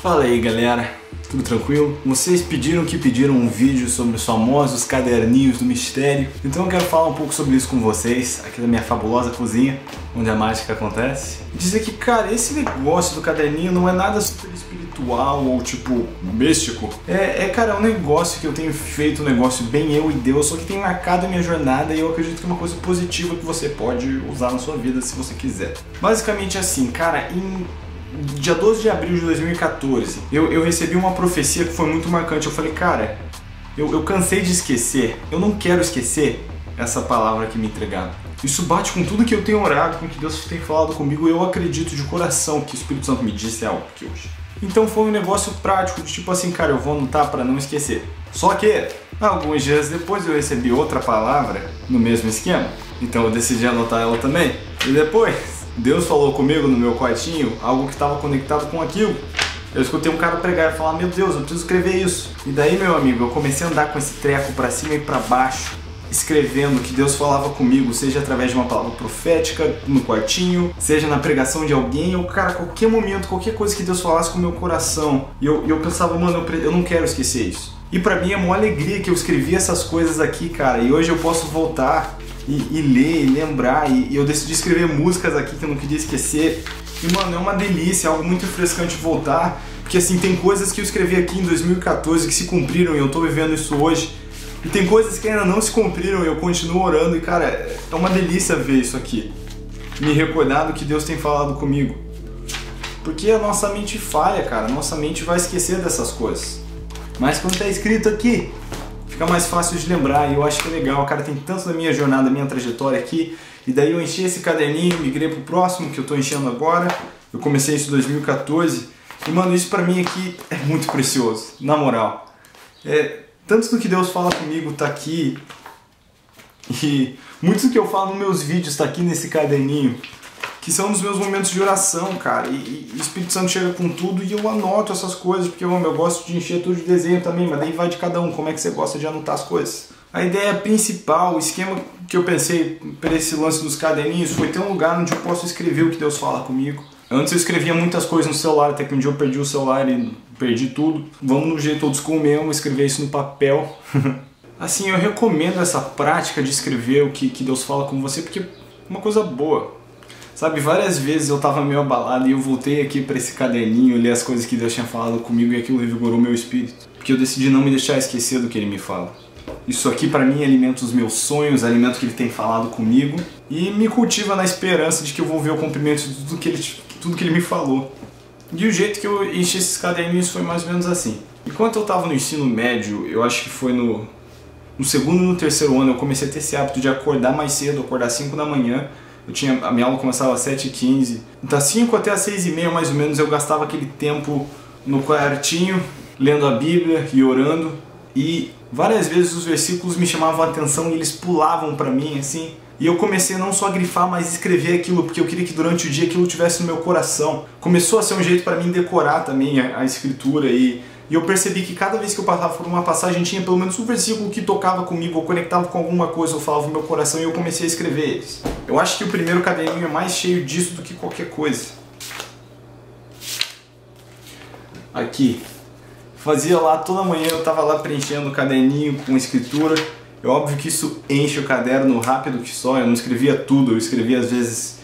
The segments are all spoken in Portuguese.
Fala aí galera, tudo tranquilo? Vocês pediram um vídeo sobre os famosos caderninhos do mistério, então eu quero falar um pouco sobre isso com vocês, aqui da minha fabulosa cozinha, onde a mágica acontece. E dizer que, cara, esse negócio do caderninho não é nada super espiritual ou tipo místico. Cara, é um negócio que eu tenho feito, um negócio bem eu e Deus, só que tem marcado a minha jornada e eu acredito que é uma coisa positiva que você pode usar na sua vida se você quiser. Basicamente assim, cara, dia 12 de abril de 2014, eu recebi uma profecia que foi muito marcante. Eu falei, cara, eu cansei de esquecer, eu não quero esquecer essa palavra que me entregaram. Isso bate com tudo que eu tenho orado, com o que Deus tem falado comigo, e eu acredito de coração que o Espírito Santo me disse algo aqui hoje. Então foi um negócio prático, de tipo assim, cara, eu vou anotar para não esquecer. Só que, alguns dias depois eu recebi outra palavra no mesmo esquema, então eu decidi anotar ela também. E depois Deus falou comigo no meu quartinho, algo que estava conectado com aquilo. Eu escutei um cara pregar e falar, meu Deus, eu preciso escrever isso. E daí, meu amigo, eu comecei a andar com esse treco pra cima e pra baixo, escrevendo o que Deus falava comigo, seja através de uma palavra profética no quartinho, seja na pregação de alguém, ou cara, qualquer momento, qualquer coisa que Deus falasse com o meu coração. E eu pensava, mano, eu não quero esquecer isso. E pra mim é uma alegria que eu escrevi essas coisas aqui, cara, e hoje eu posso voltar e ler, e lembrar, e eu decidi escrever músicas aqui que eu não queria esquecer. E mano, é uma delícia, é algo muito refrescante voltar, porque assim, tem coisas que eu escrevi aqui em 2014 que se cumpriram e eu tô vivendo isso hoje. E tem coisas que ainda não se cumpriram e eu continuo orando e cara, é uma delícia ver isso aqui. Me recordar do que Deus tem falado comigo. Porque a nossa mente falha, cara, a nossa mente vai esquecer dessas coisas. Mas quando tá escrito aqui, fica mais fácil de lembrar, e eu acho que é legal, cara, tem tanto da minha jornada, da minha trajetória aqui, e daí eu enchi esse caderninho, migrei pro próximo, que eu tô enchendo agora, eu comecei isso em 2014, e mano, isso pra mim aqui é muito precioso, na moral. Tanto do que Deus fala comigo tá aqui, e muito do que eu falo nos meus vídeos tá aqui nesse caderninho, que são os meus momentos de oração, cara, e o Espírito Santo chega com tudo e eu anoto essas coisas, porque eu gosto de encher tudo de desenho também, mas daí vai de cada um, como é que você gosta de anotar as coisas. A ideia principal, o esquema que eu pensei para esse lance dos caderninhos foi ter um lugar onde eu posso escrever o que Deus fala comigo. Antes eu escrevia muitas coisas no celular, até que um dia eu perdi o celular e perdi tudo. Vamos no jeito old school mesmo, escrever isso no papel. Assim, eu recomendo essa prática de escrever o que Deus fala com você, porque é uma coisa boa. Sabe, várias vezes eu tava meio abalado e eu voltei aqui pra esse caderninho, ler as coisas que Deus tinha falado comigo e aquilo revigorou meu espírito. Porque eu decidi não me deixar esquecer do que Ele me fala. Isso aqui pra mim alimenta os meus sonhos, alimenta o que Ele tem falado comigo e me cultiva na esperança de que eu vou ver o cumprimento de tudo que Ele me falou. E o jeito que eu enchi esses caderninhos foi mais ou menos assim. Enquanto eu tava no ensino médio, eu acho que foi no segundo e no terceiro ano, eu comecei a ter esse hábito de acordar mais cedo, acordar 5 da manhã. A minha aula começava às 7h15, das 5 até às 6h30 mais ou menos eu gastava aquele tempo no quartinho, lendo a Bíblia e orando, e várias vezes os versículos me chamavam a atenção e eles pulavam pra mim assim, e eu comecei a não só grifar, mas escrever aquilo, porque eu queria que durante o dia aquilo estivesse no meu coração. Começou a ser um jeito pra mim decorar também a escritura, e eu percebi que cada vez que eu passava por uma passagem tinha pelo menos um versículo que tocava comigo, ou conectava com alguma coisa, ou falava no meu coração, e eu comecei a escrever eles. Eu acho que o primeiro caderninho é mais cheio disso do que qualquer coisa. Aqui. Fazia lá toda manhã, eu tava lá preenchendo o caderninho com escritura. É óbvio que isso enche o caderno rápido que só, eu não escrevia tudo, eu escrevia às vezes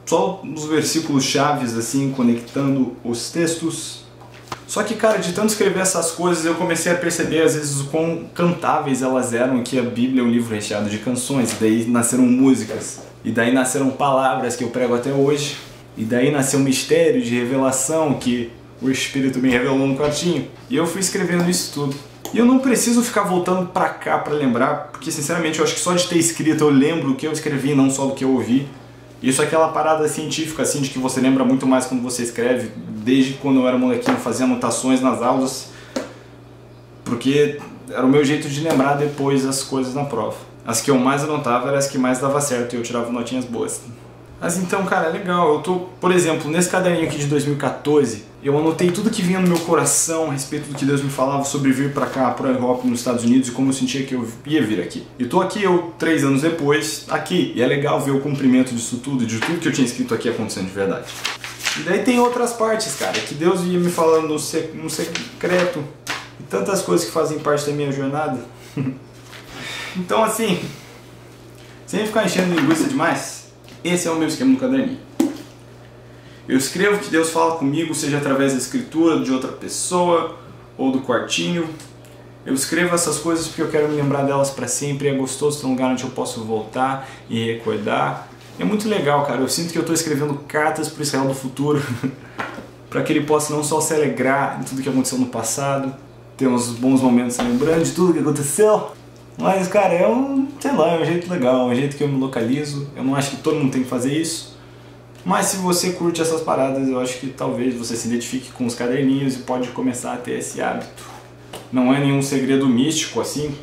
só os versículos chaves assim, conectando os textos. Só que, cara, de tanto escrever essas coisas, eu comecei a perceber, às vezes, o quão cantáveis elas eram, que a Bíblia é um livro recheado de canções, e daí nasceram músicas, e daí nasceram palavras que eu prego até hoje, e daí nasceu um mistério de revelação que o Espírito me revelou no quartinho, e eu fui escrevendo isso tudo. E eu não preciso ficar voltando pra cá pra lembrar, porque, sinceramente, eu acho que só de ter escrito eu lembro o que eu escrevi, não só do que eu ouvi. Isso é aquela parada científica, assim, de que você lembra muito mais quando você escreve. Desde quando eu era molequinho, fazia anotações nas aulas, porque era o meu jeito de lembrar depois as coisas na prova. As que eu mais anotava eram as que mais dava certo e eu tirava notinhas boas. Mas então, cara, é legal. Eu tô, por exemplo, nesse caderninho aqui de 2014, eu anotei tudo que vinha no meu coração a respeito do que Deus me falava sobre vir pra cá, pro Europa, nos Estados Unidos, e como eu sentia que eu ia vir aqui. E tô aqui, 3 anos depois, aqui. E é legal ver o cumprimento disso tudo, de tudo que eu tinha escrito aqui acontecendo de verdade. E daí tem outras partes, cara, que Deus ia me falando no secreto. E tantas coisas que fazem parte da minha jornada. Então assim, sem ficar enchendo linguiça demais, esse é o meu esquema no caderninho. Eu escrevo que Deus fala comigo, seja através da escritura, de outra pessoa ou do quartinho. Eu escrevo essas coisas porque eu quero me lembrar delas para sempre. É gostoso ter um lugar onde eu posso voltar e recordar. É muito legal, cara. Eu sinto que eu estou escrevendo cartas para o Israel do futuro, para que ele possa não só se alegrar em tudo que aconteceu no passado, ter uns bons momentos lembrando de tudo que aconteceu, mas, cara, é um jeito legal, é um jeito que eu me localizo. Eu não acho que todo mundo tem que fazer isso, mas se você curte essas paradas, eu acho que talvez você se identifique com os caderninhos e pode começar a ter esse hábito. Não é nenhum segredo místico assim,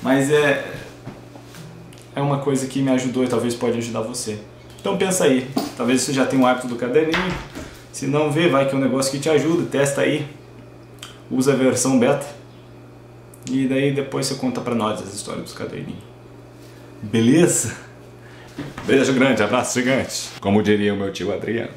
mas é uma coisa que me ajudou e talvez pode ajudar você. Então pensa aí, talvez você já tenha um hábito do caderninho. Se não vê, vai que é um negócio que te ajuda, testa aí, usa a versão beta e daí depois você conta pra nós as histórias dos caderninhos. Beleza? Beijo grande, abraço gigante, como diria o meu tio Adriano.